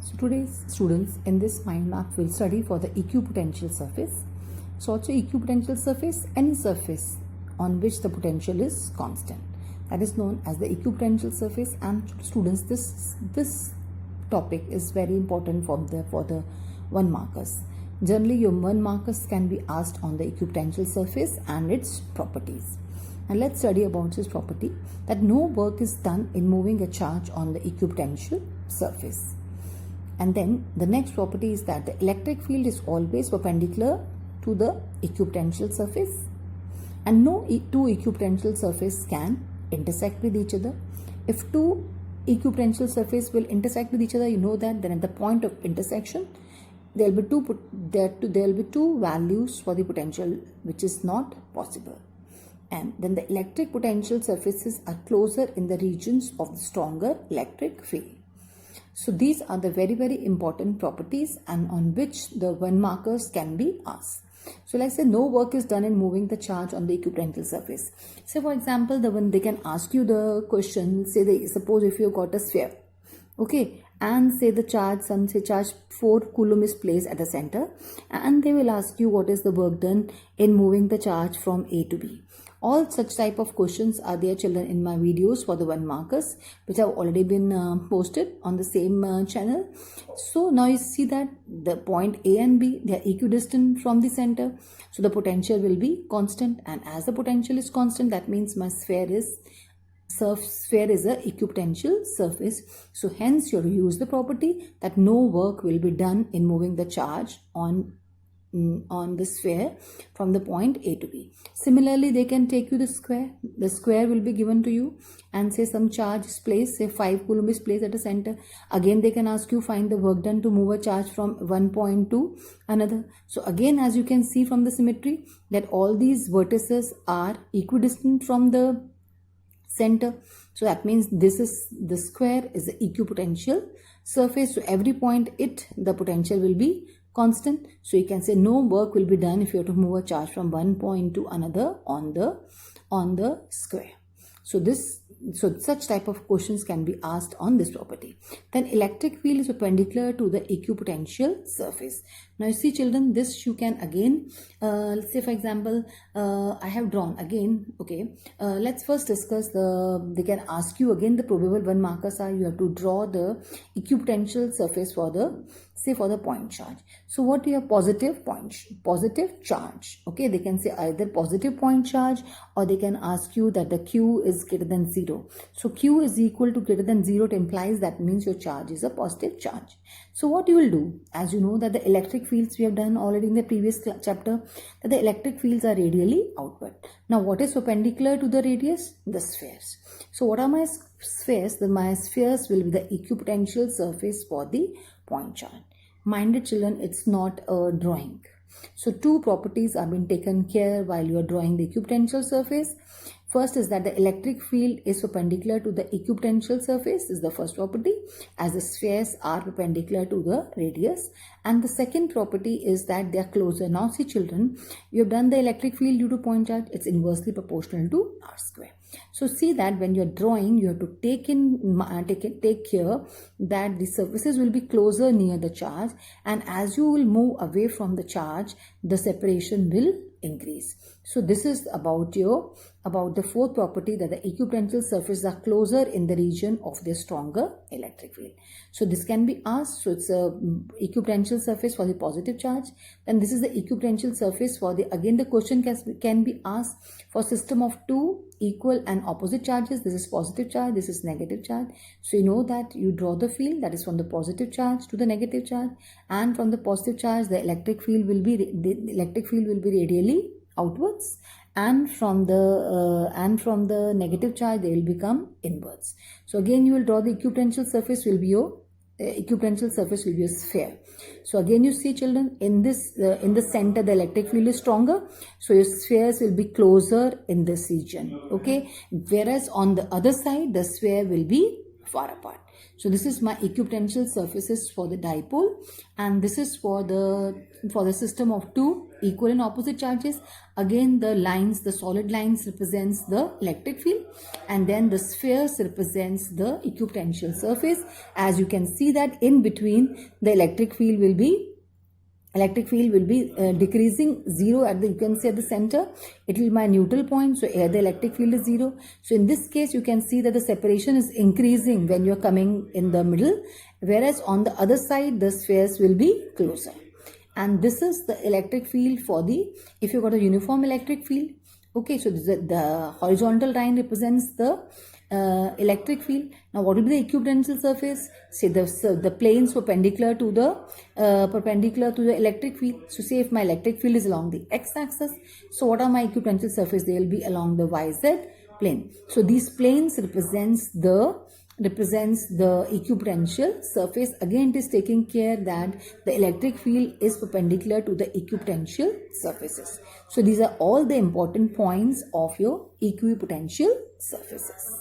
So today's students in this mind map will study for the equipotential surface. So what's the equipotential surface? Any surface on which the potential is constant. That is known as the equipotential surface. And students, this topic is very important for the 1 markers. Generally, your 1 markers can be asked on the equipotential surface and its properties. And let's study about this property that no work is done in moving a charge on the equipotential surface. And then the next property is that the electric field is always perpendicular to the equipotential surface, and no two equipotential surfaces can intersect with each other. If two equipotential surfaces will intersect with each other, you know that then at the point of intersection there will be two values for the potential, which is not possible. And then the electric potential surfaces are closer in the regions of the stronger electric field. So these are the very, very important properties and on which the 1 markers can be asked. So let's say no work is done in moving the charge on the equipotential surface. So for example, they can ask you the question, suppose if you got a sphere, okay, and say the charge, charge 4 coulomb is placed at the center, and they will ask you what is the work done in moving the charge from A to B. All such type of questions are there, children, in my videos for the 1 markers, which have already been posted on the same channel. So now you see that the point A and B, they are equidistant from the center. So the potential will be constant, and as the potential is constant, that means my sphere is a equipotential surface. So hence you have to use the property that no work will be done in moving the charge on the sphere from the point A to B. Similarly, they can take you the square. The square will be given to you and say some charge is placed, say 5 coulomb is placed at the center. Again, they can ask you find the work done to move a charge from one point to another. So again, as you can see from the symmetry, that all these vertices are equidistant from the center. So that means the square is the equipotential surface. So every point the potential will be constant. So you can say no work will be done if you have to move a charge from one point to another on the square. So such type of questions can be asked on this property. Then electric field is perpendicular to the equipotential surface. Now you see, children, this you can again, let's say for example, I have drawn again, okay, let's first discuss they can ask you again the probable 1 markers are you have to draw the equipotential surface for the point charge. So what you have positive charge, okay, they can say either positive point charge, or they can ask you that the Q is greater than 0. So Q is equal to greater than 0, it implies that means your charge is a positive charge. So what you will do, as you know that the electric fields we have done already in the previous chapter, that the electric fields are radially outward. Now what is perpendicular to the radius? The spheres. So what are my spheres? My spheres will be the equipotential surface for the point charge. Minded children, it's not a drawing. So 2 properties are being taken care while you are drawing the equipotential surface. First is that the electric field is perpendicular to the equipotential surface, is the first property, as the spheres are perpendicular to the radius. And the second property is that they are closer. Now see, children, you have done the electric field due to point charge, it's inversely proportional to r square. So see that when you are drawing, you have to take care that the surfaces will be closer near the charge, and as you will move away from the charge, the separation will increase. So this is about the 4th property, that the equipotential surfaces are closer in the region of the stronger electric field. So this can be asked. So it's a equipotential surface for the positive charge. Then this is the equipotential surface for the question can be asked for system of 2 equal and opposite charges. This is positive charge, this is negative charge. So you know that you draw the field that is from the positive charge to the negative charge, and from the positive charge the electric field will be radially outwards, and from the negative charge they will become inwards. So again you will draw the equipotential surface will be your a sphere. So again you see, children, in the center the electric field is stronger, so your spheres will be closer in this region, okay, whereas on the other side the sphere will be far apart. So this is my equipotential surfaces for the dipole, and this is for the system of two equal and opposite charges. Again, the lines, the solid lines represents the electric field, and then the spheres represents the equipotential surface. As you can see that in between, the electric field will be decreasing zero at the, you can see at the center, it will be my neutral point. So here the electric field is zero. So in this case, you can see that the separation is increasing when you are coming in the middle, whereas on the other side, the spheres will be closer. And this is the electric field for the, if you got a uniform electric field. Okay, so the horizontal line represents the electric field. Now what will be the equipotential surface? Say the planes perpendicular to the electric field. So say if my electric field is along the x-axis, so what are my equipotential surface? They will be along the yz plane. So these planes represents the equipotential surface. Again, it is taking care that the electric field is perpendicular to the equipotential surfaces. So these are all the important points of your equipotential surfaces.